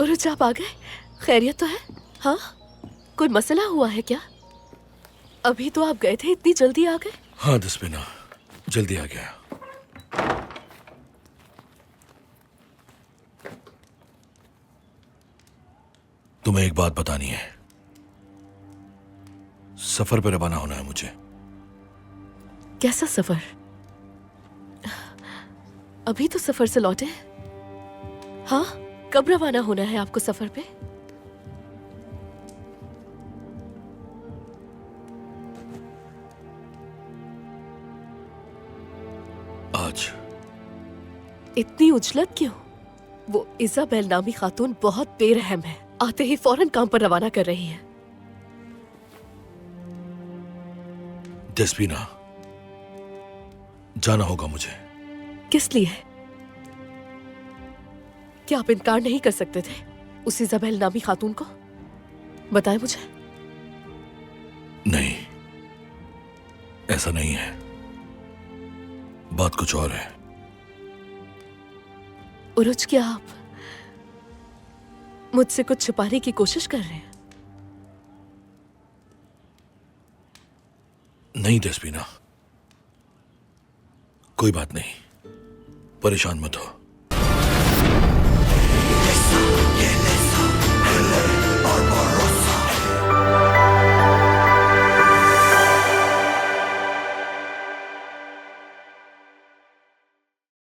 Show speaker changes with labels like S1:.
S1: उरुज आप आ गए? खैरियत तो है? हाँ, कोई मसला हुआ है क्या? अभी तो आप गए थे, इतनी जल्दी आ गए?
S2: हाँ दसबिना, जल्दी आ गया। तुम्हें एक बात बतानी है। सफर पर रवाना होना है मुझे।
S1: कैसा सफर? अभी तो सफर से लौटे। हाँ, कब रवाना होना है आपको सफर पे?
S2: आज।
S1: इतनी उजलत क्यों? वो इजाबेल नामी खातून बहुत बेरहम है, आते ही फौरन काम पर रवाना कर रही है।
S2: दसबिना, जाना होगा मुझे।
S1: किस लिए? क्या आप इनकार नहीं कर सकते थे उस इजाबेल नामी खातून को? बताएं मुझे।
S2: नहीं, ऐसा नहीं है। बात कुछ और है।
S1: उरुज, क्या आप मुझसे कुछ छुपाने की कोशिश कर रहे हैं?
S2: नहीं दसबिना, कोई बात नहीं, परेशान मत हो।